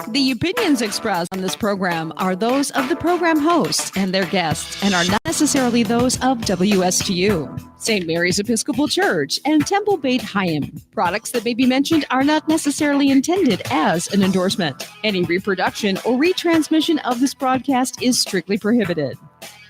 The opinions expressed on this program are those of the program hosts and their guests and are not necessarily those of WSTU, St. Mary's Episcopal Church, and Temple Beit Chaim. Products that may be mentioned are not necessarily intended as an endorsement. Any reproduction or retransmission of this broadcast is strictly prohibited.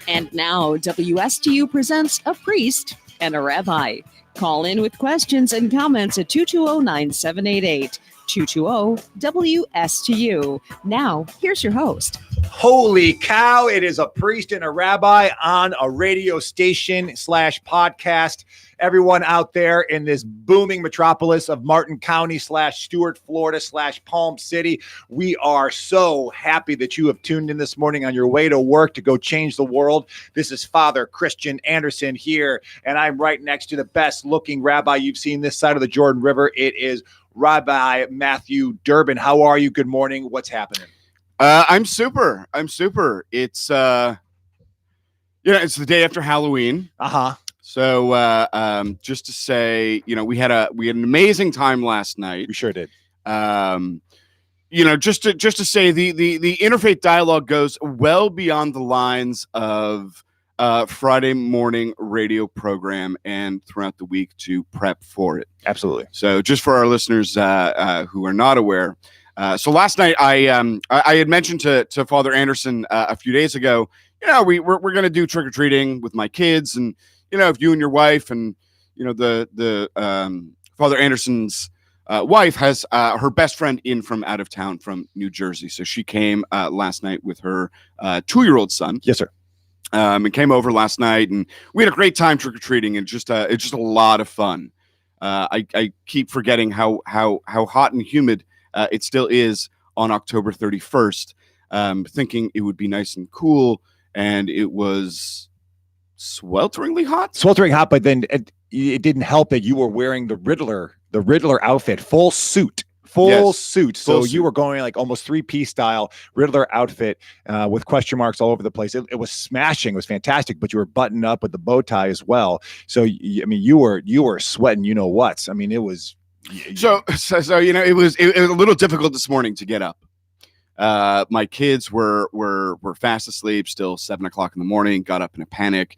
And now, WSTU presents a priest and a rabbi. Call in with questions and comments at 220-9788. 220-WSTU. Now, here's your host. Holy cow, it is a priest and a rabbi on a radio station / podcast. Everyone out there in this booming metropolis of Martin County / Stuart, Florida / Palm City, we are so happy that you have tuned in this morning on your way to work to go change the world. This is Father Christian Anderson here, and I'm right next to the best looking rabbi you've seen this side of the Jordan River. It is Rabbi Matthew Durbin. How are you? Good morning. What's happening? I'm super. It's it's the day after Halloween. So just to say, we had an amazing time last night. We sure did. Just to say the interfaith dialogue goes well beyond the lines of Friday morning radio program and throughout the week to prep for it. Absolutely. So just for our listeners who are not aware, so last night I had mentioned to Father Anderson a few days ago, we're going to do trick or treating with my kids, and if you and your wife and the Father Anderson's wife has her best friend in from out of town from New Jersey, so she came last night with her 2-year-old son. Yes, sir. And came over last night, and we had a great time trick or treating, and it's just a lot of fun. I keep forgetting how hot and humid it still is on October 31st. Thinking it would be nice and cool, and it was swelteringly hot. But then it didn't help that you were wearing the Riddler outfit, full suit. So you were going like almost 3-piece style Riddler outfit with question marks all over the place. It was smashing. It was fantastic, but you were buttoned up with the bow tie as well. So you were sweating. It was. So it was a little difficult this morning to get up. My kids were fast asleep, still 7 o'clock in the morning. Got up in a panic,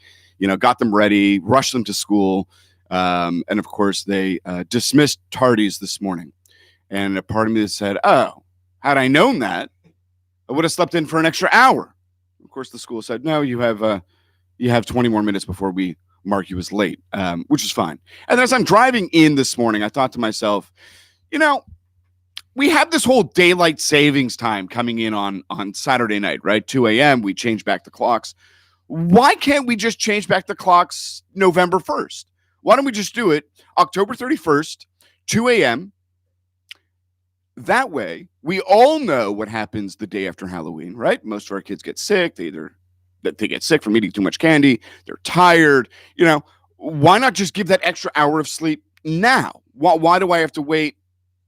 got them ready, rushed them to school, and of course they dismissed tardies this morning. And a part of me said, "Oh, had I known that, I would have slept in for an extra hour." Of course, the school said, "No, you have 20 more minutes before we mark you as late," which is fine. And as I'm driving in this morning, I thought to myself, we have this whole daylight savings time coming in on Saturday night, right? 2 a.m. We change back the clocks. Why can't we just change back the clocks November 1st? Why don't we just do it October 31st, 2 a.m.? That way, we all know what happens the day after Halloween, right? Most of our kids get sick. They get sick from eating too much candy. They're tired. Why not just give that extra hour of sleep now? Why do I have to wait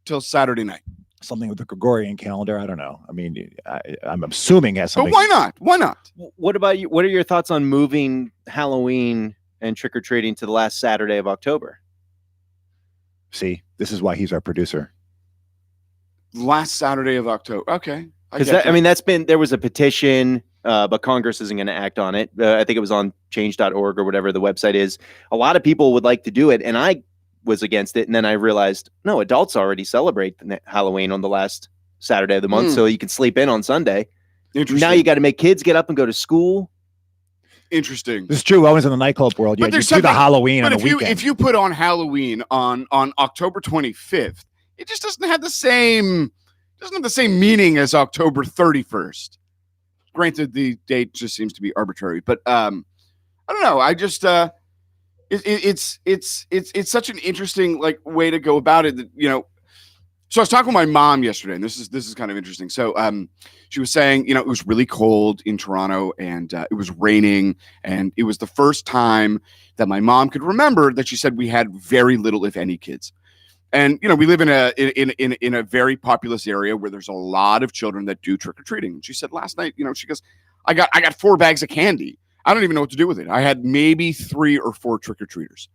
till Saturday night? Something with the Gregorian calendar. I don't know. I'm assuming it has something. But why not? Why not? What about you? What are your thoughts on moving Halloween and trick-or-treating to the last Saturday of October? See, this is why he's our producer. Last Saturday of October. Okay. There was a petition, but Congress isn't going to act on it. I think it was on change.org or whatever the website is. A lot of people would like to do it, and I was against it. And then I realized, no, adults already celebrate Halloween on the last Saturday of the month, so you can sleep in on Sunday. Now you got to make kids get up and go to school. Interesting. This is true. I was in the nightclub world. Yeah, you do the Halloween on the weekend. If you put on Halloween on October 25th, it just doesn't have the same meaning as October 31st. Granted, the date just seems to be arbitrary, but I don't know. I just it's such an interesting way to go about it that, So I was talking with my mom yesterday, and this is kind of interesting. So she was saying, it was really cold in Toronto, and it was raining, and it was the first time that my mom could remember that she said we had very little, if any, kids. And we live in a very populous area where there's a lot of children that do trick or treating. And she said last night, she goes, I got 4 bags of candy. I don't even know what to do with it. I had maybe 3 or 4 trick or treaters.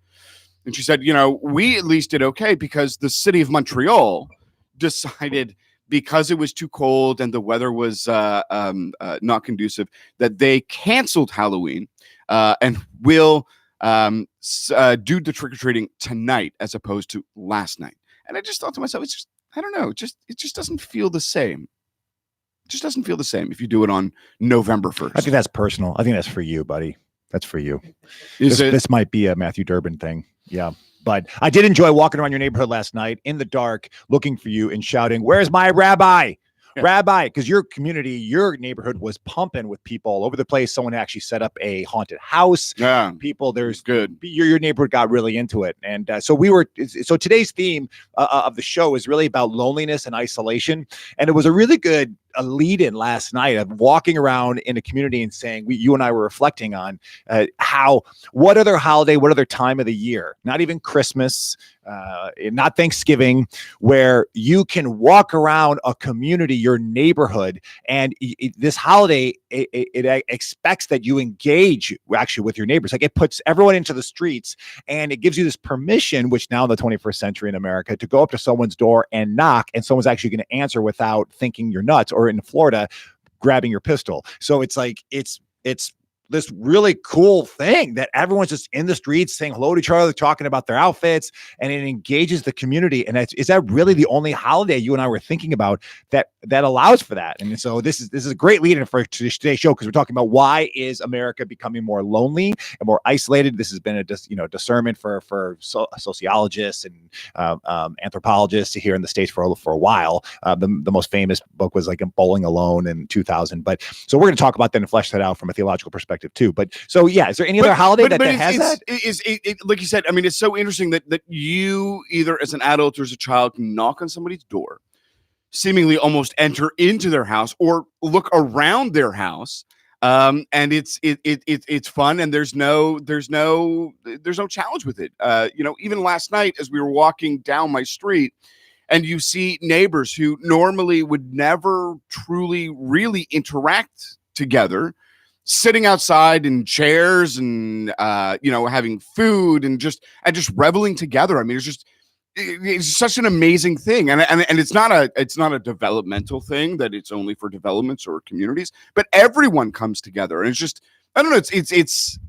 And she said, we at least did okay because the city of Montreal decided because it was too cold and the weather was not conducive, that they canceled Halloween and will do the trick-or-treating tonight as opposed to last night. And I just thought to myself, it's just, I don't know, it just doesn't feel the same. It just doesn't feel the same if you do it on November 1st. I think that's personal. I think that's for you, buddy. That's for you. Is this might be a Matthew Durbin thing. Yeah. But I did enjoy walking around your neighborhood last night in the dark, looking for you and shouting, "Where's my rabbi?" Yeah. Rabbi, because your community, your neighborhood was pumping with people all over the place. Someone actually set up a haunted house. Yeah, people, there's good. Your neighborhood got really into it, and so today's theme of the show is really about loneliness and isolation, and it was a really good lead in last night of walking around in a community and saying, you and I were reflecting on what other holiday, what other time of the year, not even Christmas, not Thanksgiving, where you can walk around a community, your neighborhood, and this holiday, it expects that you engage actually with your neighbors. Like, it puts everyone into the streets, and it gives you this permission, which now in the 21st century in America, to go up to someone's door and knock, and someone's actually going to answer without thinking you're nuts, or in Florida, grabbing your pistol. So it's like, it's this really cool thing that everyone's just in the streets saying hello to each other, talking about their outfits, and it engages the community. And is that really the only holiday you and I were thinking about that allows for that? And so this is a great lead-in for today's show, because we're talking about why is America becoming more lonely and more isolated. This has been a discernment for sociologists and anthropologists here in the States for a while. The most famous book was like Bowling Alone in 2000. But so we're going to talk about that and flesh that out from a theological perspective too. But so yeah, is there any other holiday that has that? It, like you said, I mean, it's so interesting that you, either as an adult or as a child, can knock on somebody's door, seemingly almost enter into their house or look around their house, and it's fun, and there's no challenge with it. Even last night as we were walking down my street, and you see neighbors who normally would never truly really interact together, sitting outside in chairs and having food and just reveling together. I mean, it's such an amazing thing, and it's not a developmental thing that it's only for developments or communities, but everyone comes together, and it's just, I don't know,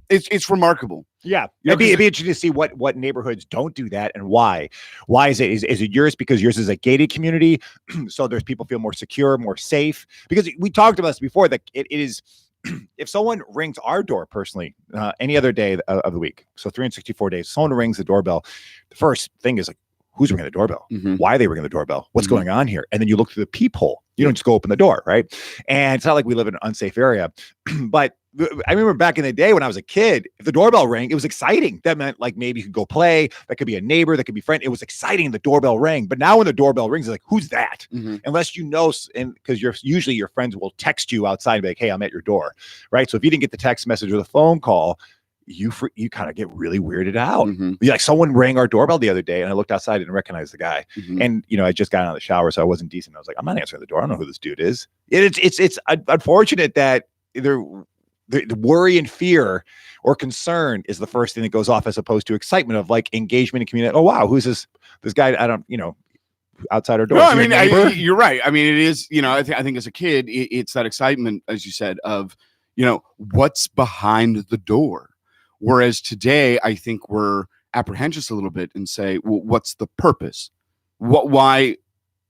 it's remarkable. Yeah, it'd be interesting to see what neighborhoods don't do that and why. Why is it? Is it yours because yours is a gated community, so there's people feel more secure, more safe? Because we talked about this before, that it is. If someone rings our door personally, any other day of the week, so 364 days, someone rings the doorbell, the first thing is like, who's ringing the doorbell? Mm-hmm. Why are they ringing the doorbell? What's Mm-hmm. going on here? And then you look through the peephole. You don't just go open the door, right? And it's not like we live in an unsafe area. But I remember back in the day when I was a kid, if the doorbell rang, it was exciting. That meant like maybe you could go play. That could be a neighbor. That could be a friend. It was exciting. The doorbell rang. But now when the doorbell rings, it's like, who's that? Mm-hmm. Unless you know, and because usually your friends will text you outside and be like, hey, I'm at your door, right? So if you didn't get the text message or the phone call, you kind of get really weirded out. Mm-hmm. Like, someone rang our doorbell the other day, and I looked outside and recognized the guy. Mm-hmm. And I just got out of the shower, so I wasn't decent. I was like, I'm not answering the door. I don't know who this dude is. It's unfortunate that the worry and fear or concern is the first thing that goes off, as opposed to excitement of like engagement in community. Oh wow, who's this guy? I don't outside our door. No, I mean, you're right. I mean, it is. I think as a kid, it's that excitement, as you said, of what's behind the door. Whereas today, I think we're apprehensive a little bit and say, well, what's the purpose? Why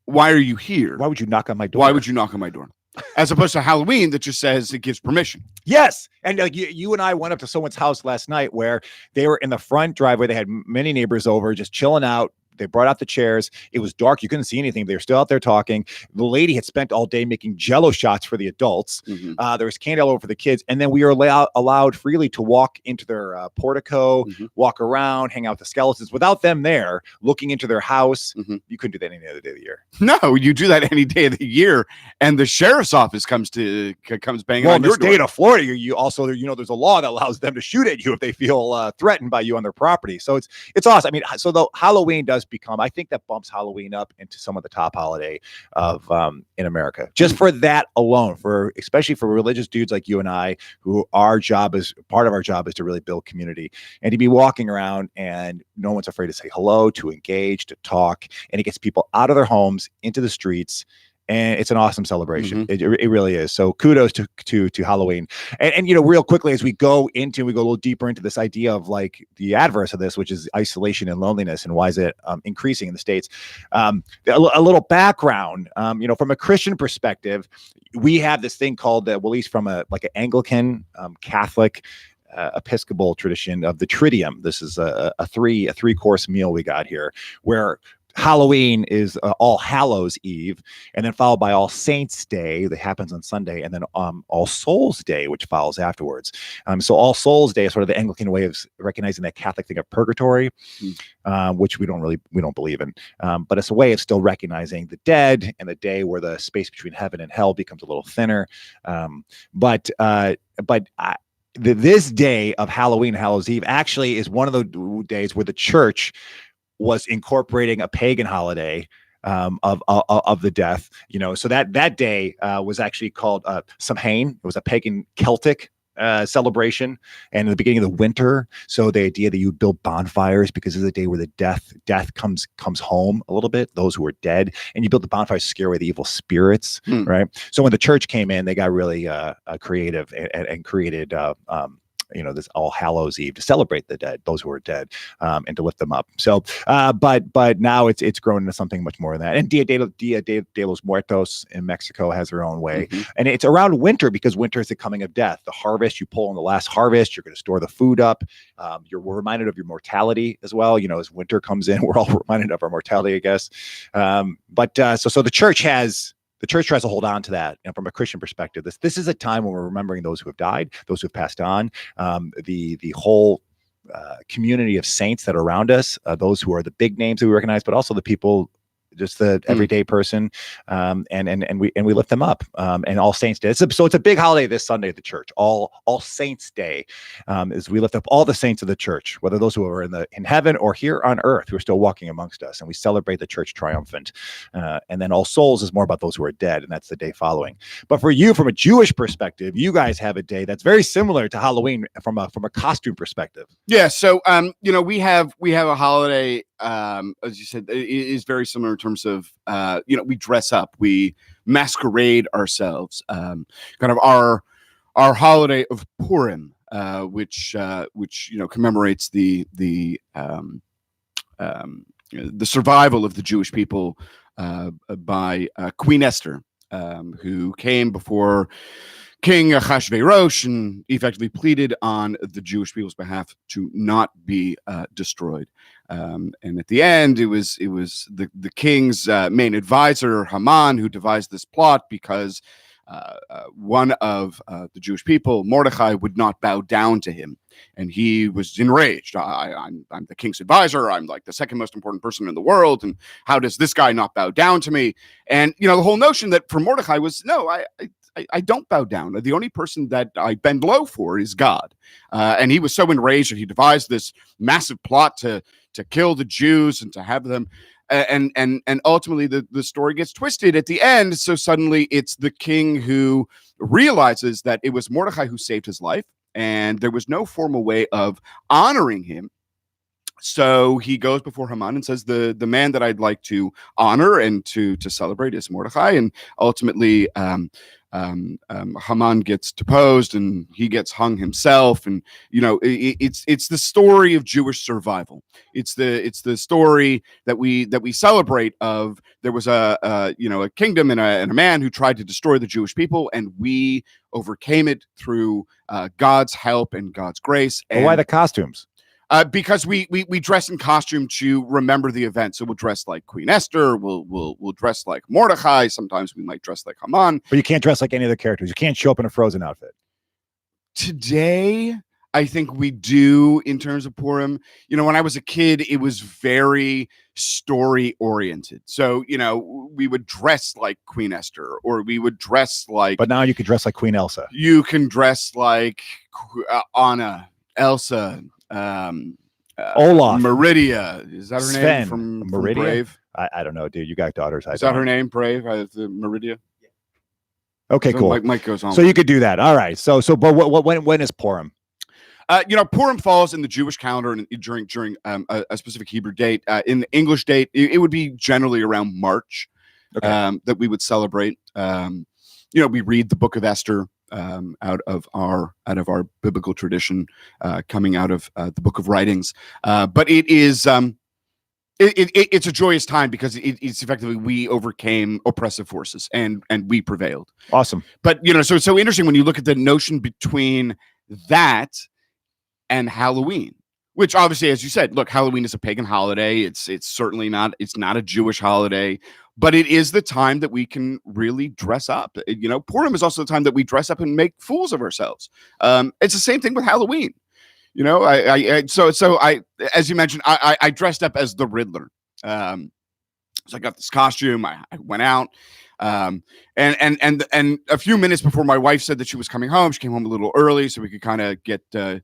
are you here? Why would you knock on my door? Why would you knock on my door? As opposed to Halloween that just says it gives permission. Yes. And you and I went up to someone's house last night where they were in the front driveway. They had many neighbors over just chilling out. They brought out the chairs. It was dark. You couldn't see anything. They were still out there talking. The lady had spent all day making Jell-O shots for the adults. Mm-hmm. There was candy all over for the kids. And then we were allowed freely to walk into their portico, Mm-hmm. walk around, hang out with the skeletons without them there looking into their house. Mm-hmm. You couldn't do that any other day of the year. No, you do that any day of the year, and the sheriff's office comes banging Well, on in the your state door. of Florida, you also, there's a law that allows them to shoot at you if they feel threatened by you on their property. So it's awesome. I mean, so the Halloween does become, I think that bumps Halloween up into some of the top holiday of in America, just for that alone, especially for religious dudes like you and I, who part of our job is to really build community, and to be walking around and no one's afraid to say hello, to engage, to talk, and it gets people out of their homes into the streets. And it's an awesome celebration. It really is. So kudos to Halloween. And real quickly, as we go a little deeper into this idea of like the adverse of this, which is isolation and loneliness, and why is it increasing in the States? A little background. From a Christian perspective, we have this thing called, well, at least from an Anglican, Catholic, Episcopal tradition of the Triduum. This is a three-course meal we got here, where Halloween is All Hallows Eve, and then followed by All Saints Day that happens on Sunday, and then All Souls Day, which follows afterwards. So All Souls Day is sort of the Anglican way of recognizing that Catholic thing of purgatory, which we don't believe in. But it's a way of still recognizing the dead and the day where the space between heaven and hell becomes a little thinner. This day of Halloween, Hallows Eve, actually is one of the days where the church was incorporating a pagan holiday of the death, so that day was actually called Samhain. It was a pagan Celtic celebration, and in the beginning of the winter. So the idea that you build bonfires because it's a day where the death comes home a little bit, those who are dead, and you build the bonfires to scare away the evil spirits, right? So when the church came in, they got really creative and created this All Hallows Eve to celebrate the dead, those who are dead, and to lift them up. So, but now it's grown into something much more than that. And Dia de los Muertos in Mexico has their own way, and it's around winter because winter is the coming of death. The harvest, you pull in the last harvest, you're going to store the food up. We're reminded of your mortality as well. As winter comes in, we're all reminded of our mortality, I guess. So the church tries to hold on to that. From a Christian perspective, this is a time when we're remembering those who have died, those who have passed on, the whole community of saints that are around us, those who are the big names that we recognize, but also the people, just the everyday person, and we lift them up. And All Saints Day. So it's a big holiday this Sunday at the church. All Saints Day is we lift up all the saints of the church, whether those who are in heaven or here on earth who are still walking amongst us, and we celebrate the church triumphant. And then All Souls is more about those who are dead, and that's the day following. But for you, from a Jewish perspective, you guys have a day that's very similar to Halloween from a costume perspective. Yeah. So we have a holiday. As you said, it is very similar in terms of, we dress up, we masquerade ourselves, kind of our holiday of Purim, which commemorates the survival of the Jewish people by Queen Esther, who came before King Achashverosh and effectively pleaded on the Jewish people's behalf to not be destroyed. And at the end, it was the king's main advisor, Haman, who devised this plot because one of the Jewish people, Mordechai, would not bow down to him. And he was enraged. I'm the king's advisor. I'm like the second most important person in the world. And how does this guy not bow down to me? And, the whole notion that for Mordechai was, no, I don't bow down. The only person that I bend low for is God. And he was so enraged that he devised this massive plot to kill the Jews and to have them. And ultimately the story gets twisted at the end. So suddenly it's the king who realizes that it was Mordechai who saved his life, and there was no formal way of honoring him. So he goes before Haman and says, the man that I'd like to honor and to celebrate is Mordechai. And ultimately, Haman gets deposed and he gets hung himself. And it's the story of Jewish survival. It's the story that we celebrate of there was a kingdom and a man who tried to destroy the Jewish people, and we overcame it through God's help and God's grace. And why the costumes? Because we dress in costume to remember the event. So we'll dress like Queen Esther. We'll dress like Mordechai. Sometimes we might dress like Haman. But you can't dress like any of the characters. You can't show up in a Frozen outfit. Today, I think we do in terms of Purim. When I was a kid, it was very story oriented. So, we would dress like Queen Esther, or we would dress like... But now you can dress like Queen Elsa. You can dress like Anna, Elsa... Olaf, Meridia, is that her Sven, name from Brave? I don't know, dude. You got daughters. Is that her name, Brave? Meridia. Okay, so cool. Mike goes on. So you could do that. All right. So, but when is Purim? Purim falls in the Jewish calendar and during a specific Hebrew date. In the English date, it would be generally around March. that we would celebrate. We read the Book of Esther out of our biblical tradition, coming out of the Book of Writings. But it is it's a joyous time because it's effectively we overcame oppressive forces and we prevailed. Awesome. But so it's so interesting when you look at the notion between that and Halloween, which obviously, as you said, look, Halloween is a pagan holiday. It's certainly not. It's not a Jewish holiday, but it is the time that we can really dress up. Purim is also the time that we dress up and make fools of ourselves. It's the same thing with Halloween. So as you mentioned, I dressed up as the Riddler. So I got this costume. I went out, and a few minutes before my wife said that she was coming home, she came home a little early so we could kind of get the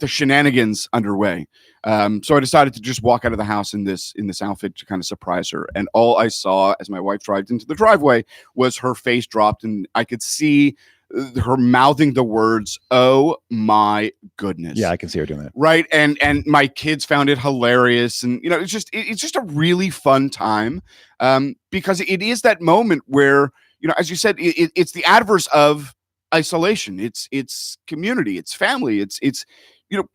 shenanigans underway. So I decided to just walk out of the house in this outfit to kind of surprise her. And all I saw as my wife drove into the driveway was her face dropped, and I could see her mouthing the words, "Oh my goodness." Yeah, I can see her doing that. Right. And my kids found it hilarious. And, it's just a really fun time because it is that moment where, as you said, it's the adverse of isolation. It's community, it's family, it's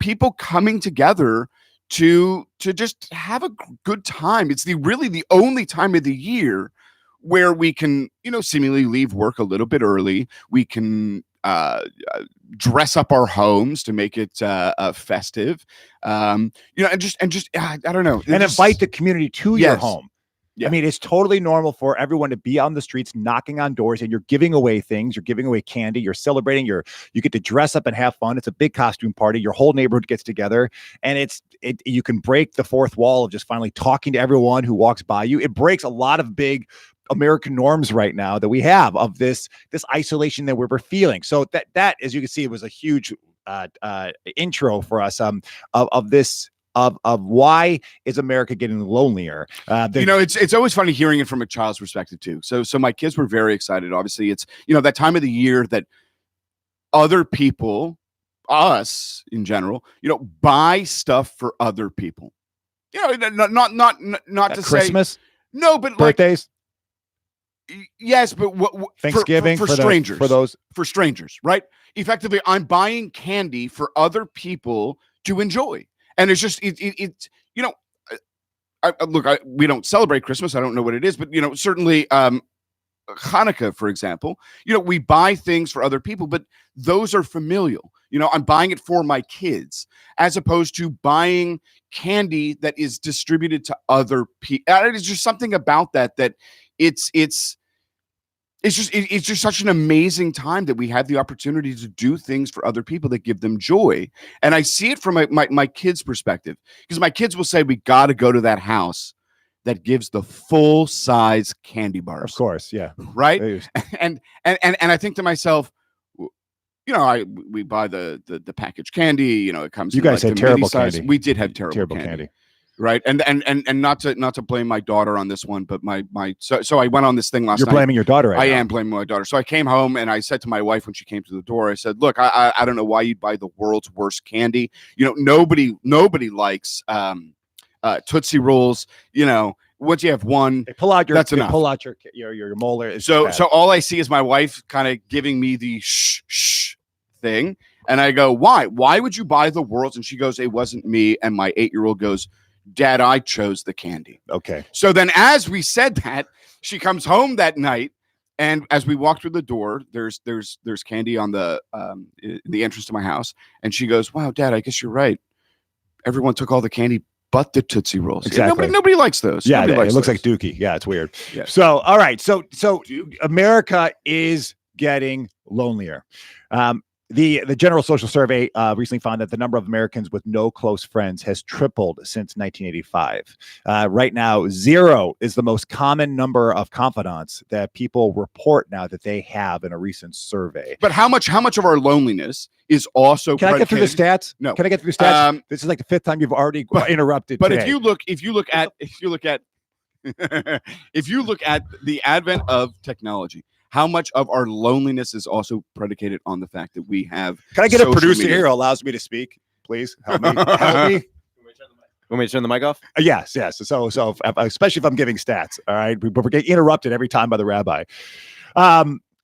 people coming together to just have a good time. It's really the only time of the year where we can, seemingly leave work a little bit early. We can dress up our homes to make it festive, and just I don't know, and invite the community to your home. Yeah. I mean, it's totally normal for everyone to be on the streets, knocking on doors, and you're giving away things. You're giving away candy. You're celebrating. You get to dress up and have fun. It's a big costume party. Your whole neighborhood gets together, and you can break the fourth wall of just finally talking to everyone who walks by you. It breaks a lot of big American norms right now that we have of this isolation that we're feeling. So that, as you can see, it was a huge intro for us of this. Of why is America getting lonelier? It's always funny hearing it from a child's perspective too. So my kids were very excited. Obviously, it's that time of the year that other people, us in general, buy stuff for other people. Not to Christmas. Say no, but birthdays. Yes, but Thanksgiving for strangers, for strangers, right? Effectively, I'm buying candy for other people to enjoy. And it's just we don't celebrate Christmas. I don't know what it is, but certainly Hanukkah, for example, we buy things for other people, but those are familial. I'm buying it for my kids as opposed to buying candy that is distributed to other people. It's just something about that it's just such an amazing time that we have the opportunity to do things for other people that give them joy. And I see it from my kids' perspective, because my kids will say, we got to go to that house that gives the full size candy bars. Of course. Yeah. Right. And I think to myself, we buy the packaged candy, it comes. You guys had terrible candy. We did have terrible candy. Right. And not to blame my daughter on this one, but so I went on this thing last night. You're blaming your daughter, right? I am blaming my daughter. So I came home and I said to my wife when she came to the door, I said, look, I don't know why you'd buy the world's worst candy. Nobody likes Tootsie Rolls. Once you have one, that's enough. Pull out your molar. So all I see is my wife kind of giving me the shh thing. And I go, why? Why would you buy the world's? And she goes, it wasn't me. And my 8-year-old goes, Dad, I chose the candy. Okay. So then as we said that, she comes home that night, and as we walk through the door, there's candy on the entrance to my house. And she goes, wow, Dad, I guess you're right. Everyone took all the candy but the Tootsie Rolls. Exactly. Nobody likes those. Yeah, it looks like Dookie. Yeah, it's weird. Yeah. So, all right. So America is getting lonelier. The General Social Survey recently found that the number of Americans with no close friends has tripled since 1985. Right now, 0 is the most common number of confidants that people report now that they have in a recent survey. But how much of our loneliness is also? Can I get through the stats? No. Can I get through the stats? This is like the 5th time you've already interrupted. But today. if you look at the advent of technology, how much of our loneliness is also predicated on the fact that we have? Can I get a producer media? here who allows me to speak? Please help me. Help me. Want me to turn the mic off? Yes. So especially if I'm giving stats, all right, but we're getting interrupted every time by the rabbi.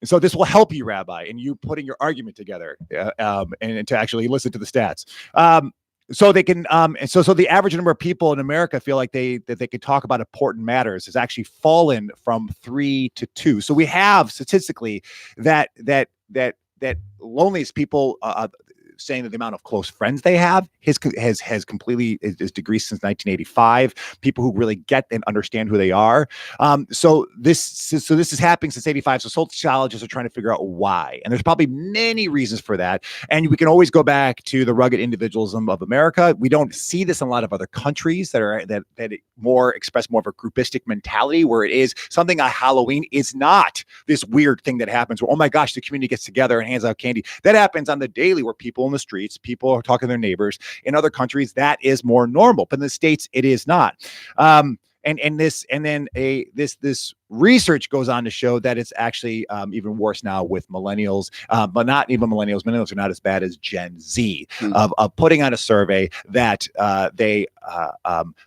So this will help you, Rabbi, in you putting your argument together, and to actually listen to the stats. So they can, so the average number of people in America feel like they could talk about important matters has actually fallen from 3 to 2. So we have statistically that loneliness people, saying that the amount of close friends they have has completely is decreased since 1985. People who really get and understand who they are. So this is happening since 85. So sociologists are trying to figure out why, and there's probably many reasons for that. And we can always go back to the rugged individualism of America. We don't see this in a lot of other countries that more express more of a groupistic mentality, where it is something on Halloween is not this weird thing that happens where, oh my gosh, the community gets together and hands out candy. That happens on the daily, where people in the streets, people are talking to their neighbors. In other countries, that is more normal, but in the States, it is not. This research goes on to show that it's actually even worse now with millennials, but not even millennials. Millennials are not as bad as Gen Z. Of putting on a survey that the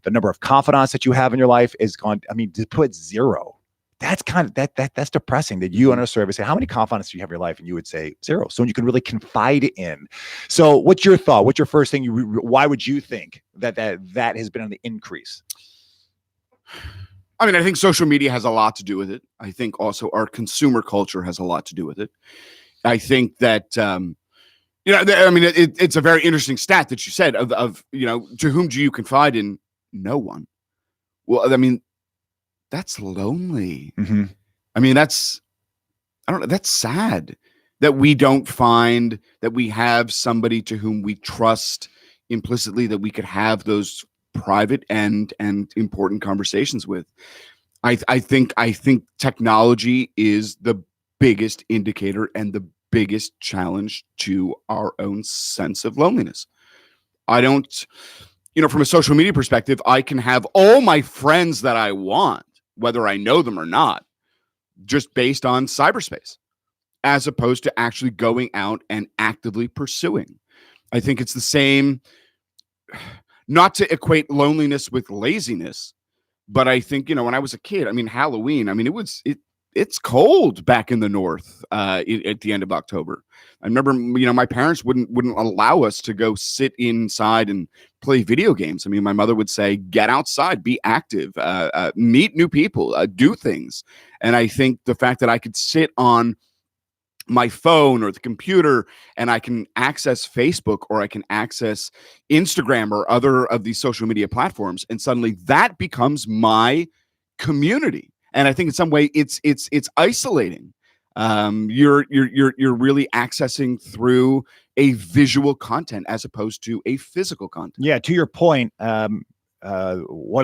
number of confidants that you have in your life is gone. I mean, to put 0. That's kind of that's depressing that you on a survey say, how many confidants do you have in your life? And you would say 0. So you can really confide in. So what's your thought? What's your first thing? Why would you think that has been on the increase? I mean, I think social media has a lot to do with it. I think also our consumer culture has a lot to do with it. I think that, it's a very interesting stat that you said of to whom do you confide in? No one. Well, I mean, that's lonely. Mm-hmm. I mean, that's sad that we don't find that we have somebody to whom we trust implicitly, that we could have those private and important conversations with. I think technology is the biggest indicator and the biggest challenge to our own sense of loneliness. I don't, from a social media perspective, I can have all my friends that I want, whether I know them or not, just based on cyberspace, as opposed to actually going out and actively pursuing. I think it's the same, not to equate loneliness with laziness, but I think, when I was a kid, I mean, Halloween, I mean, it's cold back in the North at the end of October. I remember, my parents wouldn't allow us to go sit inside and play video games. I mean, my mother would say, get outside, be active, meet new people, do things. And I think the fact that I could sit on my phone or the computer and I can access Facebook or I can access Instagram or other of these social media platforms, and suddenly that becomes my community. And I think in some way it's isolating. You're really accessing through a visual content as opposed to a physical content. Yeah, to your point, one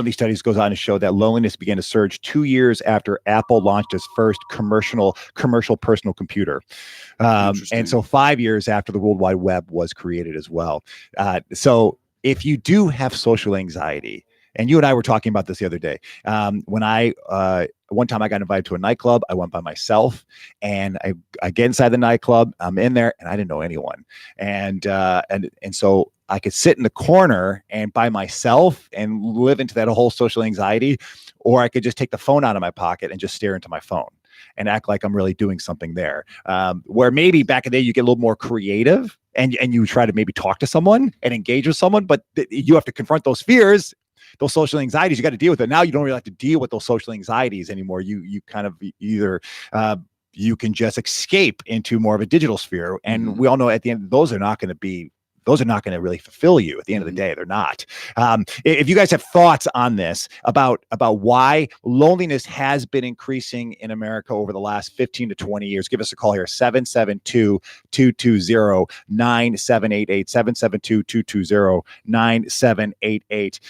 of these studies goes on to show that loneliness began to surge 2 years after Apple launched its first commercial personal computer. And so 5 years after the World Wide Web was created as well. So if you do have social anxiety, and you and I were talking about this the other day, one time I got invited to a nightclub. I went by myself, and I get inside the nightclub. I'm in there, and I didn't know anyone, and so I could sit in the corner and by myself and live into that whole social anxiety, or I could just take the phone out of my pocket and just stare into my phone and act like I'm really doing something there. Where maybe back in the day you get a little more creative and you try to maybe talk to someone and engage with someone, but you have to confront those fears. Those social anxieties, you got to deal with it. Now you don't really have to deal with those social anxieties anymore. You kind of either you can just escape into more of a digital sphere. And we all know at the end, those are not going to really fulfill you at the end of the day. They're not. If you guys have thoughts on this about why loneliness has been increasing in America over the last 15 to 20 years, give us a call here, 772-220-9788, 772-220-9788.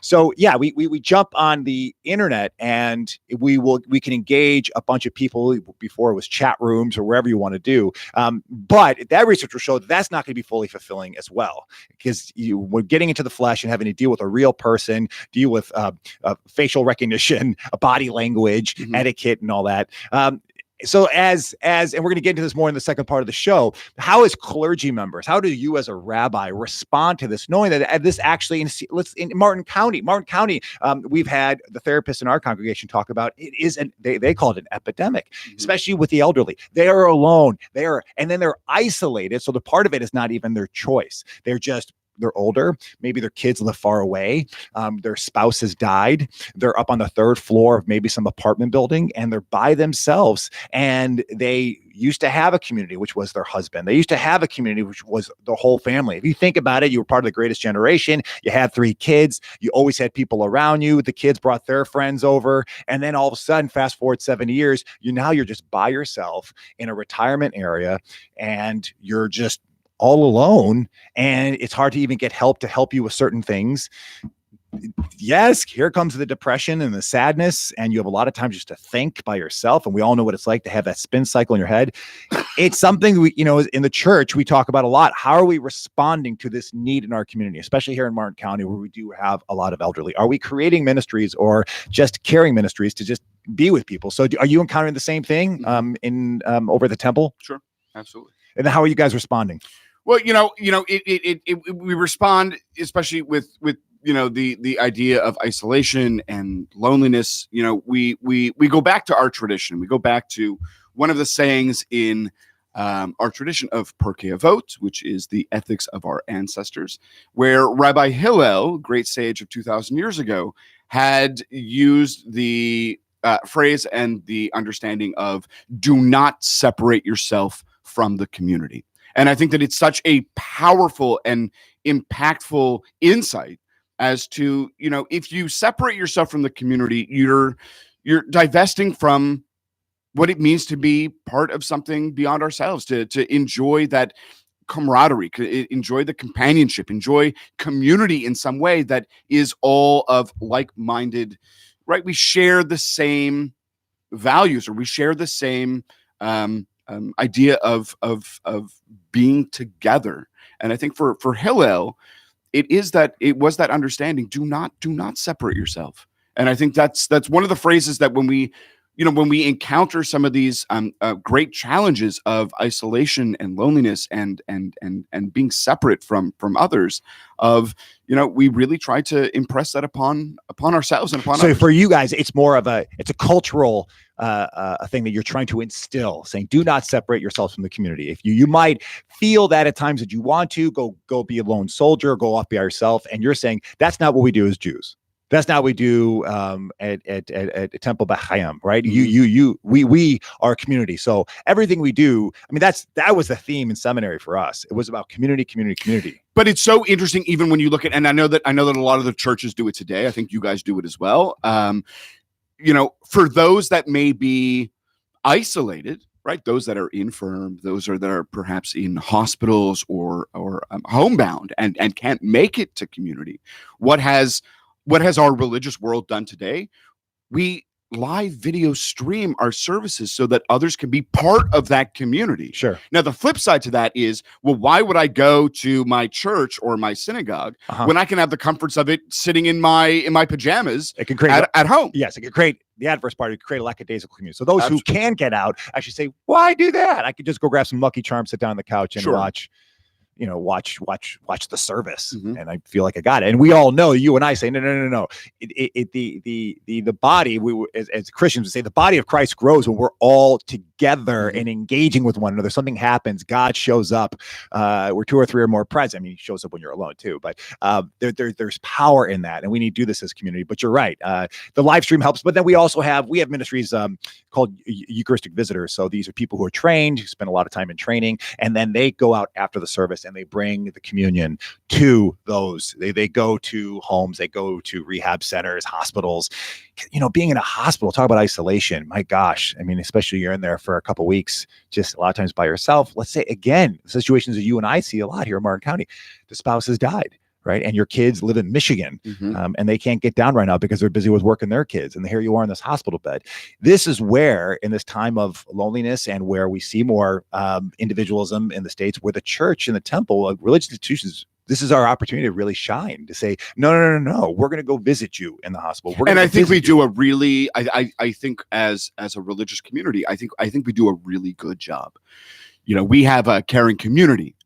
So yeah, we jump on the internet and we can engage a bunch of people. Before it was chat rooms or wherever you want to do. But that research will show that's not going to be fully fulfilling as well, because we're getting into the flesh and having to deal with a real person, deal with facial recognition, body language, etiquette, and all that. So and we're going to get into this more in the second part of the show, how as clergy members, how do you as a rabbi respond to this, knowing that this actually in Martin County, we've had the therapists in our congregation talk about it is, they call it an epidemic, especially with the elderly. They are alone. And then they're isolated. So the part of it is not even their choice. They're older. Maybe their kids live far away. Their spouse has died. They're up on the third floor of maybe some apartment building, and they're by themselves. And they used to have a community, which was their husband. They used to have a community, which was the whole family. If you think about it, you were part of the greatest generation. You had 3 kids. You always had people around you. The kids brought their friends over. And then all of a sudden, fast forward 7 years, you're just by yourself in a retirement area, and you're just all alone, and it's hard to even get help to help you with certain things. Yes, here comes the depression and the sadness, and you have a lot of time just to think by yourself. And we all know what it's like to have that spin cycle in your head. It's something we, in the church, we talk about a lot. How are we responding to this need in our community, especially here in Martin County, where we do have a lot of elderly? Are we creating ministries or just caring ministries to just be with people? So are you encountering the same thing over at the temple? Sure, absolutely. And how are you guys responding? Well, we respond, especially with the idea of isolation and loneliness. We go back to our tradition. We go back to one of the sayings in our tradition of Pirkei Avot, which is the ethics of our ancestors, where Rabbi Hillel, great sage of 2,000 years ago, had used the phrase and the understanding of do not separate yourself from the community. And I think that it's such a powerful and impactful insight as to, if you separate yourself from the community, you're divesting from what it means to be part of something beyond ourselves, to enjoy that camaraderie, enjoy the companionship, enjoy community in some way that is all of like-minded, right? We share the same values, or we share the same idea of being together. And I think for Hillel, it was that understanding. Do not separate yourself. And I think that's one of the phrases that when we encounter some of these great challenges of isolation and loneliness and being separate from others, we really try to impress that upon ourselves and upon others. So for you guys, it's more of a cultural a thing that you're trying to instill, saying do not separate yourselves from the community. If you might feel that at times that you want to go be a lone soldier, go off by yourself, and you're saying that's not what we do as Jews. That's not what we do at Temple Beth Chaim, right? We are a community. So everything we do, that was the theme in seminary for us. It was about community. But it's so interesting, even when you look at, and I know that a lot of the churches do it today. I think you guys do it as well. For those that may be isolated, right? Those that are infirm, that are perhaps in hospitals or homebound and can't make it to community. What has our religious world done today? We live video stream our services so that others can be part of that community. Sure. Now, the flip side to that is, well, why would I go to my church or my synagogue when I can have the comforts of it sitting in my pajamas it can create at home? Yes, it could create the adverse part. It could create a lackadaisical community. So those who can get out actually say, why do that? I could just go grab some Lucky Charms, sit down on the couch and watch the service, and I feel like I got it. And we all know, you and I say, no. The body, as Christians would say, the body of Christ grows when we're all together and engaging with one another. Something happens. God shows up. Where 2 or 3 are more present. He shows up when you're alone too. But there's power in that, and we need to do this as a community. But you're right. The live stream helps. But then we also have ministries called Eucharistic visitors. So these are people who are trained, who spend a lot of time in training, and then they go out after the service and they bring the communion to those. They go to homes, they go to rehab centers, hospitals. Being in a hospital, talk about isolation. My gosh. Especially you're in there for a couple of weeks, just a lot of times by yourself. Let's say, again, situations that you and I see a lot here in Martin County. The spouse has died, right? And your kids live in Michigan, and they can't get down right now because they're busy with working their kids. And here you are in this hospital bed. This is where, in this time of loneliness and where we see more individualism in the States, where the church and the temple, religious institutions, this is our opportunity to really shine, to say, no, we're going to go visit you in the hospital. And I think we do a really, I think as a religious community, I think we do a really good job. You know, we have a caring community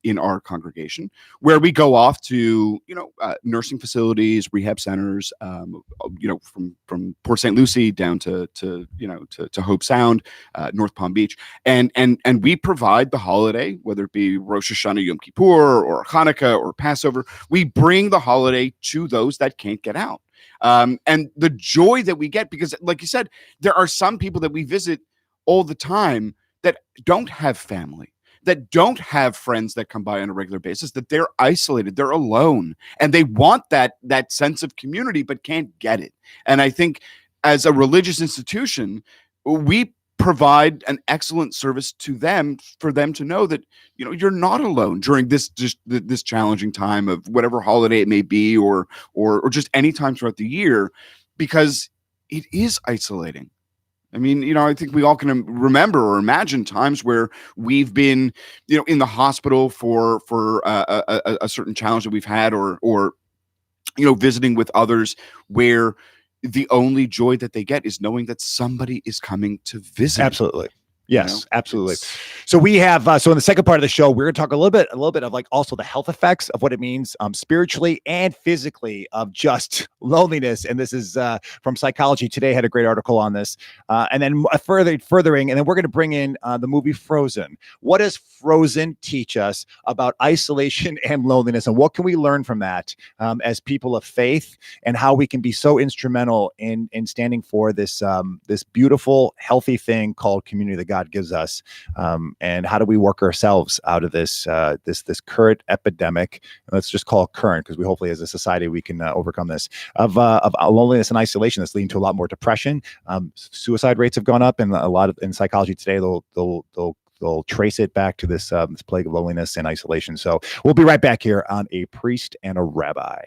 in our congregation where we go off to, nursing facilities, rehab centers, from Port St. Lucie down to Hope Sound, North Palm Beach. And we provide the holiday, whether it be Rosh Hashanah, Yom Kippur, or Hanukkah, or Passover. We bring the holiday to those that can't get out. And the joy that we get, because like you said, there are some people that we visit all the time that don't have family, that don't have friends that come by on a regular basis, that they're isolated, they're alone, and they want that sense of community, but can't get it. And I think as a religious institution, we provide an excellent service to them, for them to know that, you're not alone during this challenging time of whatever holiday it may be, or just any time throughout the year, because it is isolating. I mean, I think we all can remember or imagine times where we've been, in the hospital for a certain challenge that we've had, or visiting with others, where the only joy that they get is knowing that somebody is coming to visit. Absolutely. Yes, absolutely. So we have, so in the second part of the show, we're going to talk a little bit of like also the health effects of what it means spiritually and physically of just loneliness. And this is from Psychology Today, had a great article on this. And then furthering, and then we're going to bring in the movie Frozen. What does Frozen teach us about isolation and loneliness? And what can we learn from that as people of faith, and how we can be so instrumental in standing for this beautiful, healthy thing called community that God gives us, and how do we work ourselves out of this current epidemic? Let's just call it current, because we hopefully as a society we can overcome this of loneliness and isolation that's leading to a lot more depression. Suicide rates have gone up, and a lot of in Psychology Today they'll trace it back to this plague of loneliness and isolation. So we'll be right back here on A Priest and a Rabbi.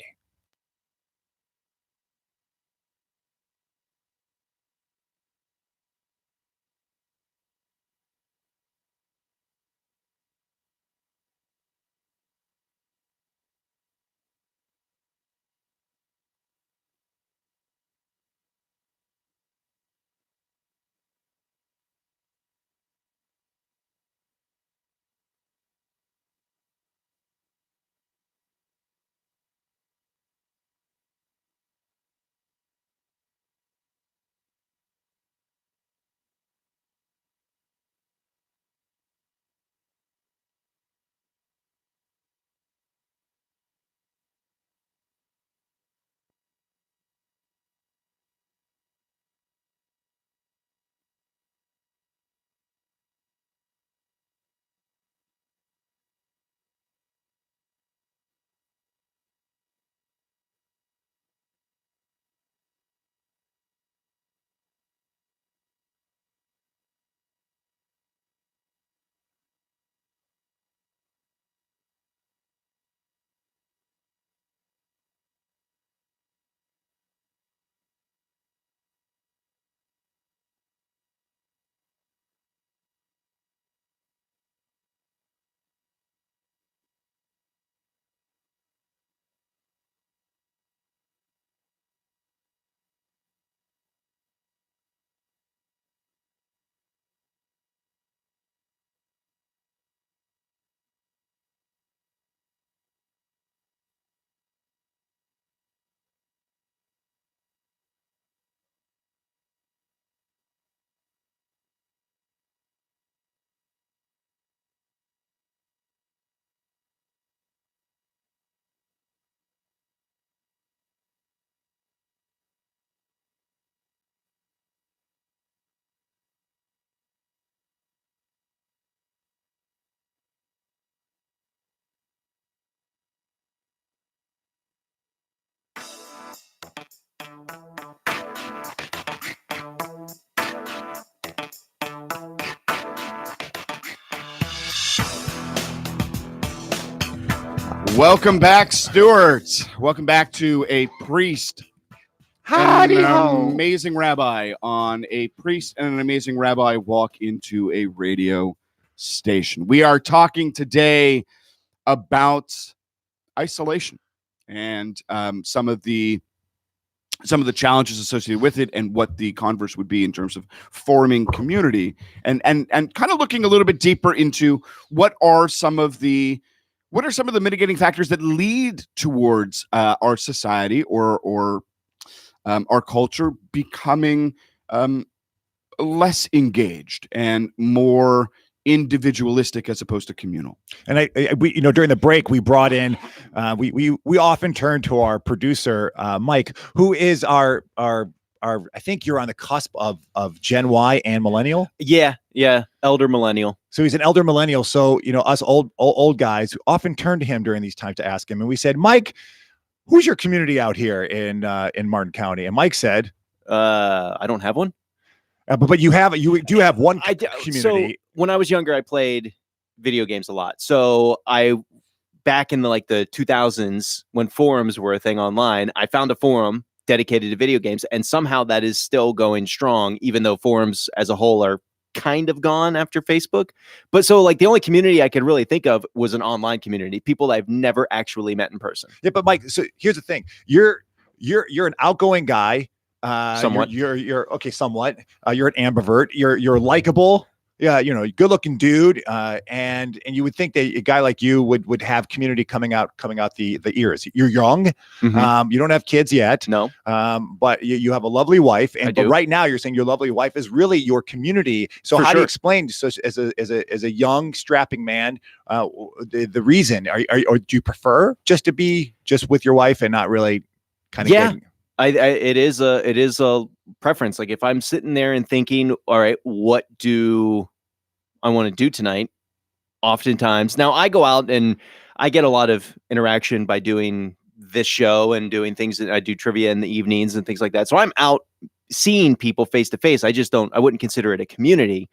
Welcome back, Stuart. Welcome back to A Priest and an Amazing Rabbi, on A Priest and an Amazing Rabbi walk into a radio station. We are talking today about isolation and some of the challenges associated with it, and what the converse would be in terms of forming community, and kind of looking a little bit deeper into what are some of the mitigating factors that lead towards our society or our culture becoming less engaged and more individualistic as opposed to communal. And we during the break we brought in we often turn to our producer Mike, who is our I think you're on the cusp of Gen Y and millennial. Yeah, elder millennial. So he's an elder millennial. So us old guys often turn to him during these times to ask him, and we said, Mike, who's your community out here in Martin County? And Mike said, I don't have one. But you do have one community. So when I was younger, I played video games a lot. So back in the 2000s, when forums were a thing online, I found a forum dedicated to video games, and somehow that is still going strong, even though forums as a whole are kind of gone after Facebook. But so the only community I could really think of was an online community, people I've never actually met in person. Yeah, but Mike, so here's the thing: you're an outgoing guy. Somewhat. You're okay. Somewhat. You're an ambivert. You're likable. Yeah, good looking dude. And you would think that a guy like you would have community coming out the ears. You're young. Mm-hmm. You don't have kids yet. No. But you have a lovely wife, and but right now you're saying your lovely wife is really your community. So how do you explain, so as a young strapping man, the reason? Or do you prefer just to be just with your wife and not really kind of getting? It is a preference. If I'm sitting there and thinking, all right, what do I want to do tonight? Oftentimes, now I go out and I get a lot of interaction by doing this show and doing things that I do trivia in the evenings and things like that. So I'm out seeing people face to face. I wouldn't consider it a community.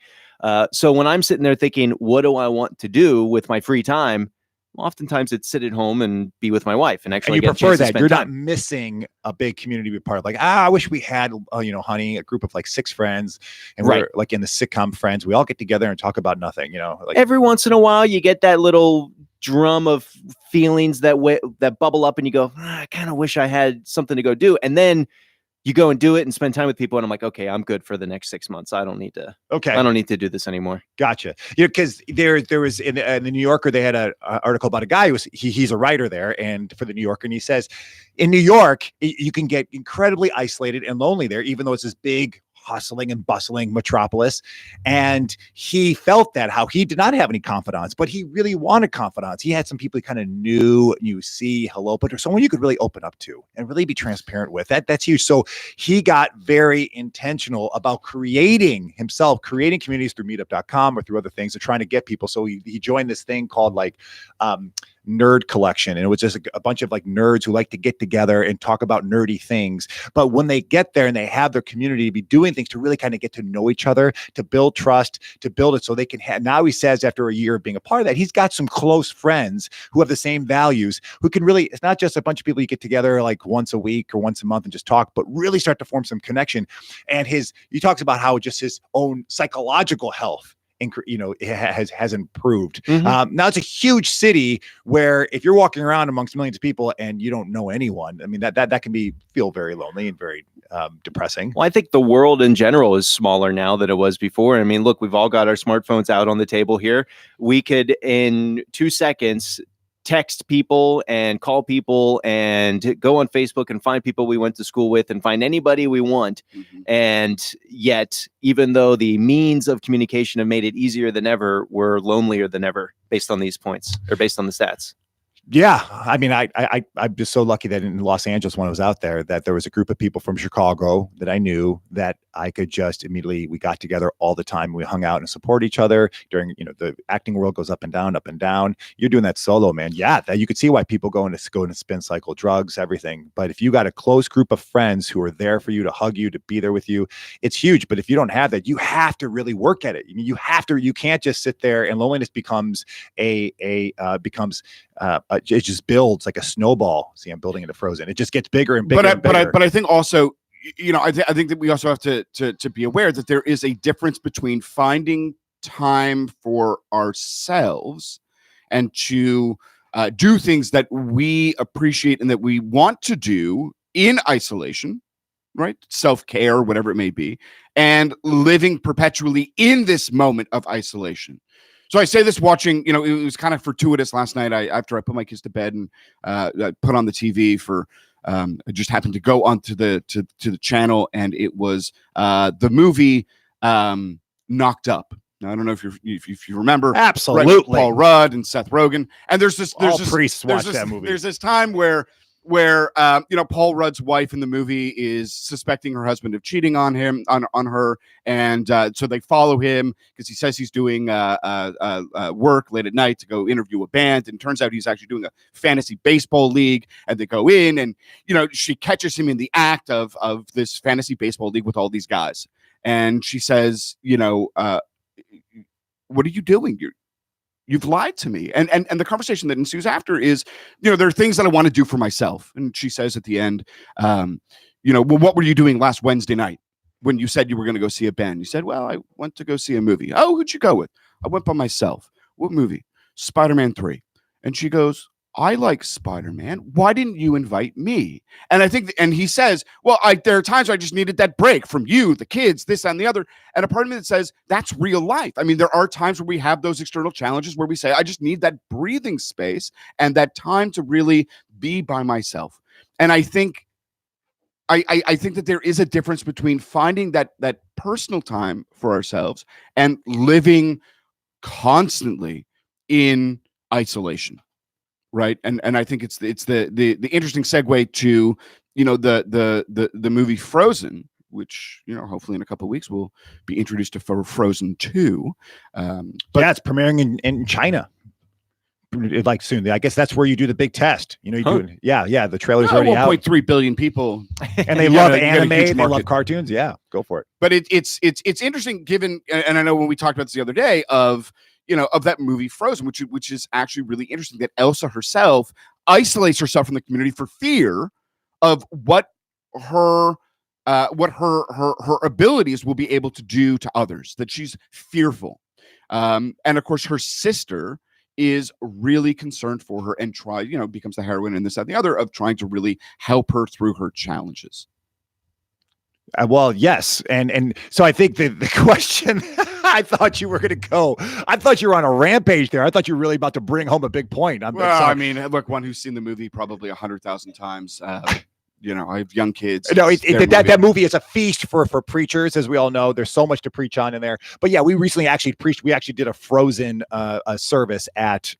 So when I'm sitting there thinking, what do I want to do with my free time? Oftentimes it's sit at home and be with my wife and actually you prefer that. You're time. Not missing a big community to be part of. I wish we had, honey, a group of 6 friends, and we're in the sitcom Friends. We all get together and talk about nothing. Every once in a while you get that little drum of feelings that bubble up, and you go, I kind of wish I had something to go do, and then you go and do it and spend time with people. And I'm like, okay, I'm good for the next 6 months. I don't need to. Okay. I don't need to do this anymore. Gotcha. Because there was in the New Yorker, they had an article about a guy he's a writer there, and for the New Yorker, and he says, in New York, you can get incredibly isolated and lonely there, even though it's this big, hustling and bustling metropolis. And he felt that, how he did not have any confidants, but he really wanted confidants. He had some people he kind of knew, hello, but someone you could really open up to and really be transparent with. That's huge. So he got very intentional about creating communities through meetup.com or through other things, and trying to get people. So he joined this thing called Nerd Collection, and it was just a bunch of nerds who like to get together and talk about nerdy things. But when they get there and they have their community, to be doing things to really kind of get to know each other, to build trust, to build it so they can have. Now he says, after a year of being a part of that, he's got some close friends who have the same values, who can really, it's not just a bunch of people you get together once a week or once a month and just talk, but really start to form some connection. And he talks about how just his own psychological health has improved. Mm-hmm. Now it's a huge city where if you're walking around amongst millions of people and you don't know anyone, I mean, that can feel very lonely and very depressing. Well, I think the world in general is smaller now than it was before. I mean, look, we've all got our smartphones out on the table here. We could, in 2 seconds, text people and call people and go on Facebook and find people we went to school with and find anybody we want. Mm-hmm. And yet, even though the means of communication have made it easier than ever, we're lonelier than ever based on these points, or based on the stats. Yeah. I mean, I'm just so lucky that in Los Angeles, when I was out there, that there was a group of people from Chicago that I knew that I could just immediately, we got together all the time. We hung out and support each other during, the acting world goes up and down, up and down. You're doing that solo, man. Yeah. That you could see why people go into spin cycle, drugs, everything. But if you got a close group of friends who are there for you, to hug you, to be there with you, it's huge. But if you don't have that, you have to really work at it. I mean, you can't just sit there, and loneliness becomes it just builds like a snowball. See, I'm building it to Frozen. It just gets bigger and bigger. But I think also, I think that we also have to be aware that there is a difference between finding time for ourselves and to do things that we appreciate and that we want to do in isolation, right? Self-care, whatever it may be, and living perpetually in this moment of isolation. So I say this watching, it was kind of fortuitous last night. After I put my kids to bed and I put on the TV for, I just happened to go onto the channel, and it was the movie Knocked Up. Now, I don't know if you remember, absolutely, right, Paul Rudd and Seth Rogen, and there's priests watch that movie. There's this time where Paul Rudd's wife in the movie is suspecting her husband of cheating on her, and so they follow him because he says he's doing work late at night to go interview a band, and turns out he's actually doing a fantasy baseball league, and they go in, and she catches him in the act of this fantasy baseball league with all these guys, and she says, what are you doing? You've lied to me. And the conversation that ensues after is, there are things that I want to do for myself. And she says at the end, well, what were you doing last Wednesday night when you said you were going to go see a band? You said, well, I went to go see a movie. Oh, who'd you go with? I went by myself. What movie? Spider-Man 3. And she goes, I like Spider-Man. Why didn't you invite me? And I think, and he says, well, there are times I just needed that break from you, the kids, this and the other. And a part of me that says that's real life. I mean, there are times where we have those external challenges where we say, I just need that breathing space and that time to really be by myself. And I think, I think that there is a difference between finding that personal time for ourselves and living constantly in isolation. Right. And I think it's the interesting segue to, the movie Frozen, which, hopefully in a couple of weeks we'll be introduced to Frozen 2. But yeah, it's premiering in China. Like soon. I guess that's where you do the big test. You do it. Yeah. The trailer's already out. 1.3 billion people. And they love anime, they love cartoons. Yeah, go for it. But it's interesting given, and I know when we talked about this the other day of that movie Frozen, which is actually really interesting, that Elsa herself isolates herself from the community for fear of what her abilities will be able to do to others, that she's fearful. And of course, her sister is really concerned for her and becomes the heroine in this and the other of trying to really help her through her challenges. Well, yes. And so I think the question, I thought you were going to go. I thought you were on a rampage there. I thought you were really about to bring home a big point. I mean, look, one who's seen the movie probably 100,000 times. I have young kids. No, that movie is a feast for preachers, as we all know. There's so much to preach on in there. But yeah, we recently actually preached. We actually did a Frozen service at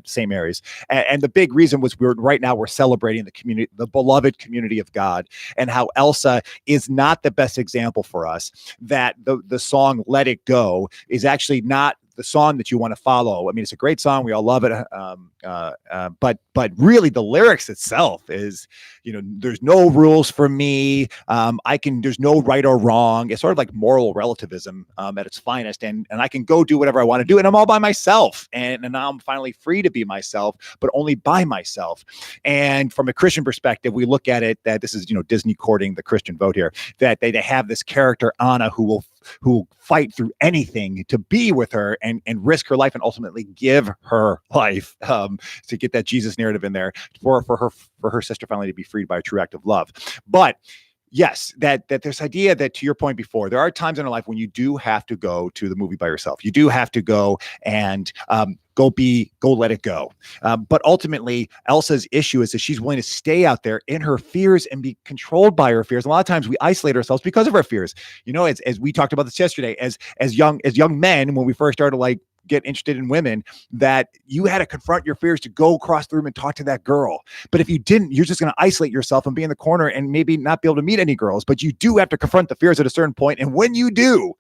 St. Mary's, and the big reason was we're celebrating the community, the beloved community of God, and how Elsa is not the best example for us. That the song "Let It Go" is actually not the song that you want to follow. I mean, it's a great song. We all love it. But really the lyrics itself is, there's no rules for me. There's no right or wrong. It's sort of like moral relativism at its finest. And I can go do whatever I want to do. And I'm all by myself. And now I'm finally free to be myself, but only by myself. And from a Christian perspective, we look at it that this is, Disney courting the Christian vote here, that they have this character, Anna, who will fight through anything to be with her and risk her life and ultimately give her life to get that Jesus narrative in there for her sister finally to be freed by a true act of love. But yes, that this idea that, to your point before, there are times in our life when you do have to go to the movie by yourself. You do have to go and go let it go. But ultimately, Elsa's issue is that she's willing to stay out there in her fears and be controlled by her fears. A lot of times we isolate ourselves because of our fears. As we talked about this yesterday, as young men, when we first started get interested in women, that you had to confront your fears to go across the room and talk to that girl. But if you didn't, you're just going to isolate yourself and be in the corner and maybe not be able to meet any girls. But you do have to confront the fears at a certain point. And when you do,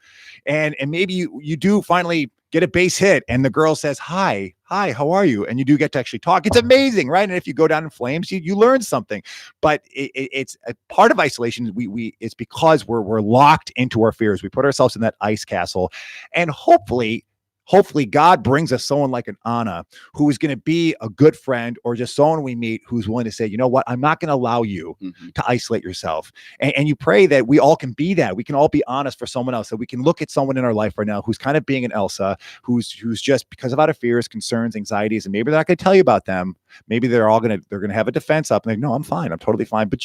and maybe you do finally get a base hit and the girl says, hi, how are you? And you do get to actually talk. It's amazing, right? And if you go down in flames, you learn something. But it's a part of isolation. It's because we're locked into our fears. We put ourselves in that ice castle, and hopefully hopefully God brings us someone like an Anna who is going to be a good friend, or just someone we meet who's willing to say, you know what, I'm not going to allow you to isolate yourself. And you pray that we all can be that. We can all be honest for someone else, that we can look at someone in our life right now who's kind of being an Elsa, who's just because of out of fears, concerns, anxieties, and maybe they're not going to tell you about them. Maybe they're going to have a defense up and like, no, I'm fine. I'm totally fine. But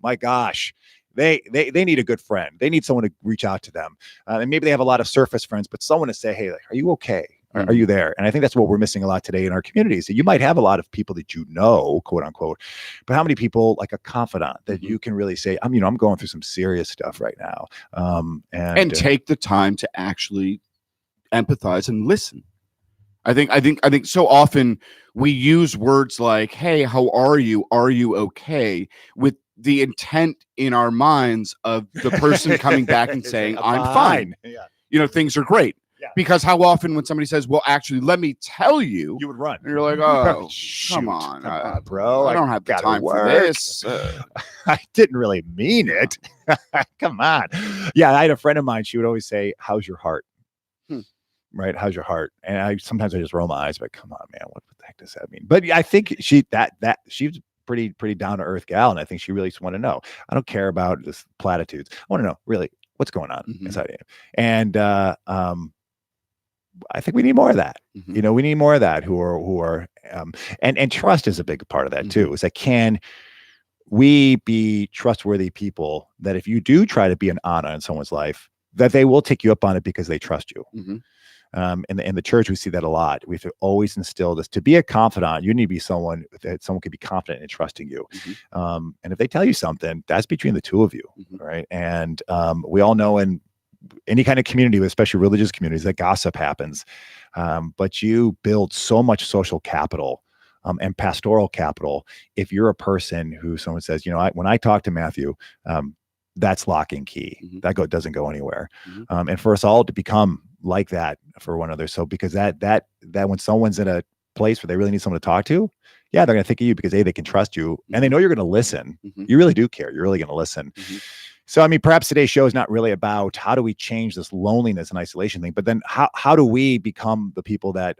my gosh, they need a good friend. They need someone to reach out to them. And maybe they have a lot of surface friends, but someone to say, hey, like, are you okay? Are you there? And I think that's what we're missing a lot today in our communities. So you might have a lot of people that you know, quote unquote, but how many people, like a confidant that you can really say, I'm going through some serious stuff right now. And take the time to actually empathize and listen. I think so often we use words like, hey, how are you? Are you okay? With the intent in our minds of the person coming back and saying, I'm fine. Yeah. Things are great. Yeah. Because how often when somebody says, well, actually, let me tell you, you would run. And you're like, oh, come on, bro. I don't have the time for this. I didn't really mean it. Come on. Yeah, I had a friend of mine. She would always say, how's your heart? Right? How's your heart? And sometimes I just roll my eyes, but come on, man, what the heck does that mean? But I think she's pretty down to earth gal, and I think she really just want to know. I don't care about this platitudes. I want to know really what's going on inside of you. And I think we need more of that. We need more of that who are and trust is a big part of that too. Is that can we be trustworthy people that if you do try to be an Anna in someone's life, that they will take you up on it because they trust you. In the church, we see that a lot. We have to always instill this. To be a confidant, you need to be someone that someone can be confident in trusting you. And if they tell you something, that's between the two of you, right? And we all know in any kind of community, especially religious communities, that gossip happens. But you build so much social capital and pastoral capital if you're a person who someone says, when I talk to Matthew, that's lock and key. That doesn't go anywhere. And for us all to become like that for one another. So because that when someone's in a place where they really need someone to talk to, they're going to think of you because they can trust you and they know you're going to listen. You really do care. You're really going to listen. So, perhaps today's show is not really about how do we change this loneliness and isolation thing, but then how do we become the people that,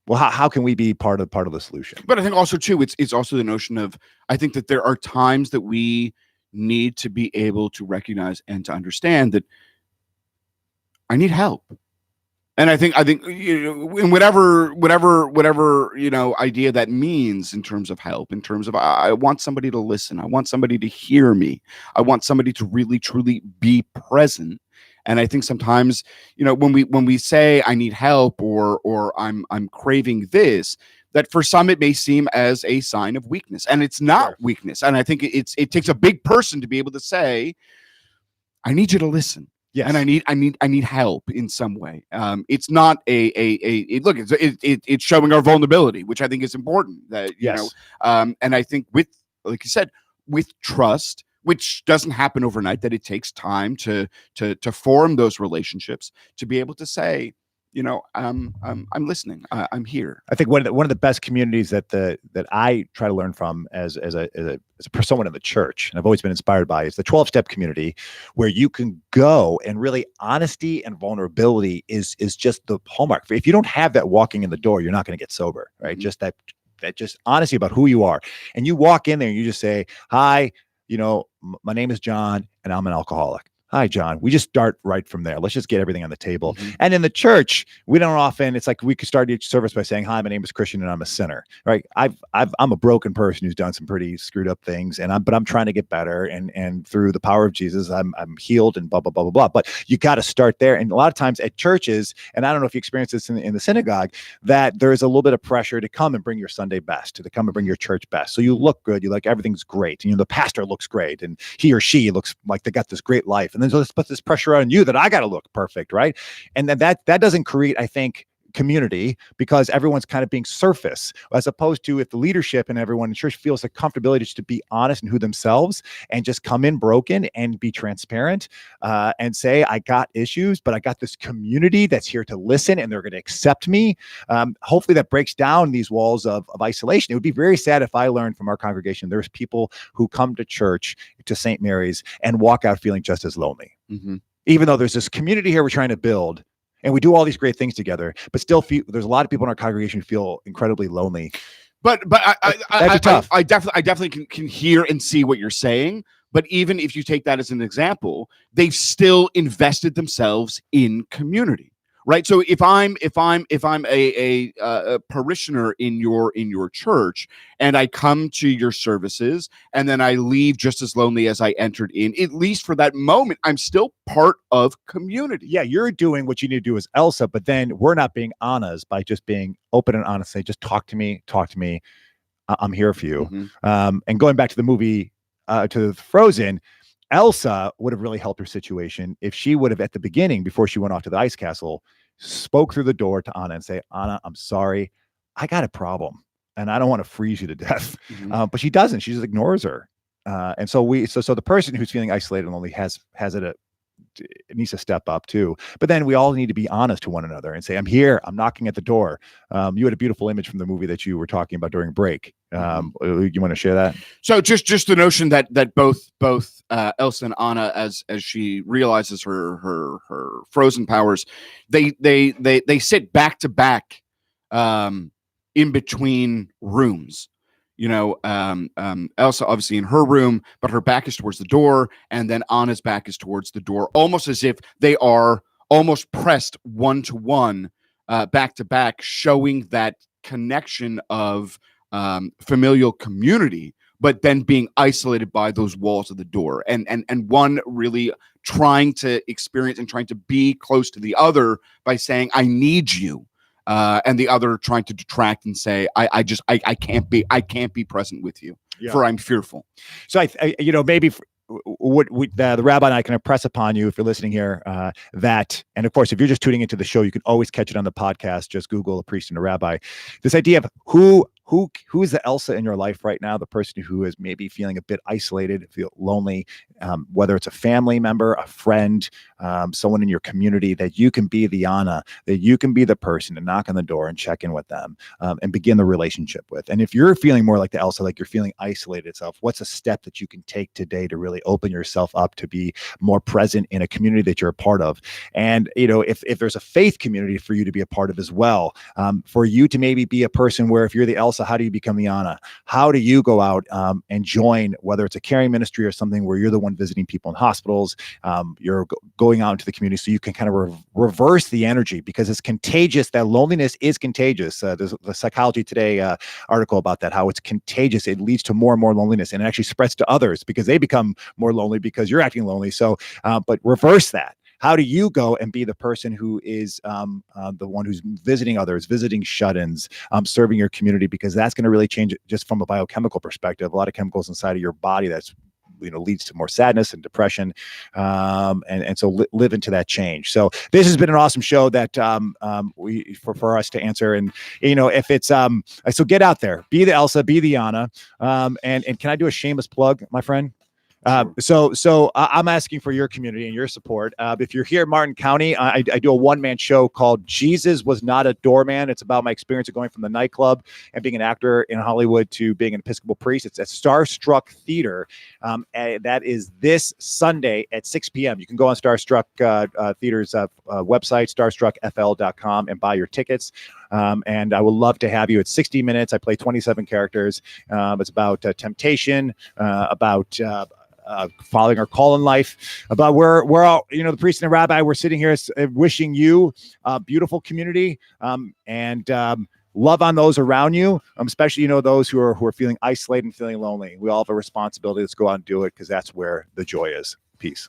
how can we be part of the solution? But I think also too, it's also the notion of, I think that there are times that we need to be able to recognize and to understand that I need help. And I think in whatever idea that means in terms of help, in terms of I want somebody to listen, I want somebody to hear me, I want somebody to really truly be present. And I think sometimes when we say I need help or I'm craving this, that for some it may seem as a sign of weakness, and it's not weakness. And I think it takes a big person to be able to say, I need you to listen. Yes. And I need help in some way. It's not it's showing our vulnerability, which I think is important. That and I think with, like you said, with trust, which doesn't happen overnight, that it takes time to form those relationships, to be able to say, I'm listening. I'm here. I think one of the best communities that I try to learn from as someone in the church, and I've always been inspired by, is the 12-step community, where you can go and really honesty and vulnerability is just the hallmark. If you don't have that walking in the door, you're not going to get sober, right? Just that just honesty about who you are, and you walk in there and you just say, hi, my name is John and I'm an alcoholic. Hi, John. We just start right from there. Let's just get everything on the table. And in the church, we don't often, it's like we could start each service by saying, hi, my name is Christian and I'm a sinner, right? I'm a broken person who's done some pretty screwed up things, but I'm trying to get better. And through the power of Jesus, I'm healed and blah, blah, blah, blah, blah. But you got to start there. And a lot of times at churches, and I don't know if you experience this in the synagogue, that there is a little bit of pressure to come and bring your Sunday best, to come and bring your church best. So you look good. You like everything's great. The pastor looks great and he or she looks like they got this great life. And then so let's put this pressure on you that I got to look perfect, right? And then that doesn't create, I think, community, because everyone's kind of being surface, as opposed to if the leadership and everyone in church feels the comfortability just to be honest and who themselves and just come in broken and be transparent and say, I got issues, but I got this community that's here to listen and they're going to accept me. Hopefully that breaks down these walls of isolation. It would be very sad if I learned from our congregation there's people who come to church, to St. Mary's, and walk out feeling just as lonely. Even though there's this community here we're trying to build, And we do all these great things together, but still there's a lot of people in our congregation who feel incredibly lonely. But tough. I definitely can hear and see what you're saying. But even if you take that as an example, they've still invested themselves in community, right? So if I'm a parishioner in your church, and I come to your services, and then I leave just as lonely as I entered in, at least for that moment, I'm still part of community. Yeah, you're doing what you need to do as Elsa, but then we're not being honest by just being open and honest. Say, just talk to me. I'm here for you. Mm-hmm. And going back to the movie, to Frozen, Elsa would have really helped her situation if she would have, at the beginning, before she went off to the ice castle, spoke through the door to Anna and say, Anna, I'm sorry. I got a problem and I don't want to freeze you to death. Mm-hmm. But she doesn't. She just ignores her. And so the person who's feeling isolated and lonely has it needs to step up too. But then we all need to be honest to one another and say, I'm here, I'm knocking at the door. You had a beautiful image from the movie that you were talking about during break. You want to share that? So just the notion that both Elsa and Anna, as she realizes her frozen powers, they sit back to back in between rooms. Elsa obviously in her room, but her back is towards the door, and then Anna's back is towards the door, almost as if they are almost pressed one to one, back to back, showing that connection of familial community, but then being isolated by those walls of the door, and one really trying to experience and trying to be close to the other by saying, I need you. And the other trying to detract and say, I can't be present with you, for I'm fearful. So I maybe what the rabbi and I can impress upon you, if you're listening here, that, and of course, if you're just tuning into the show, you can always catch it on the podcast. Just Google a priest and a rabbi. This idea of who is the Elsa in your life right now, the person who is maybe feeling a bit isolated, feel lonely, whether it's a family member, a friend, someone in your community, that you can be the Anna, that you can be the person to knock on the door and check in with them, and begin the relationship with. And if you're feeling more like the Elsa, like you're feeling isolated itself, what's a step that you can take today to really open yourself up to be more present in a community that you're a part of? And, if there's a faith community for you to be a part of as well, for you to maybe be a person where, if you're the Elsa, how do you become the Anna? How do you go out and join, whether it's a caring ministry or something where you're the one visiting people in hospitals, you're going out into the community, so you can kind of reverse the energy, because it's contagious. That loneliness is contagious. There's the Psychology Today article about that, how it's contagious. It leads to more and more loneliness, and it actually spreads to others because they become more lonely because you're acting lonely. So, but reverse that. How do you go and be the person who is the one who's visiting others, visiting shut-ins, serving your community? Because that's going to really change it just from a biochemical perspective. A lot of chemicals inside of your body that's leads to more sadness and depression, and so live into that change. So this has been an awesome show that for us to answer. And if it's so get out there, be the Elsa, be the Anna, and can I do a shameless plug, my friend? Sure. So I'm asking for your community and your support. If you're here in Martin County, I do a one-man show called Jesus Was Not a Doorman. It's about my experience of going from the nightclub and being an actor in Hollywood to being an Episcopal priest. It's at Starstruck Theater. That is this Sunday at 6 p.m. You can go on Starstruck Theater's website, starstruckfl.com, and buy your tickets. And I would love to have you. It's 60 minutes. I play 27 characters. It's about temptation, about following our call in life, about we're all, the priest and the rabbi, we're sitting here wishing you a beautiful community, and love on those around you, especially, those who are feeling isolated and feeling lonely. We all have a responsibility. Let's go out and do it, because that's where the joy is. Peace.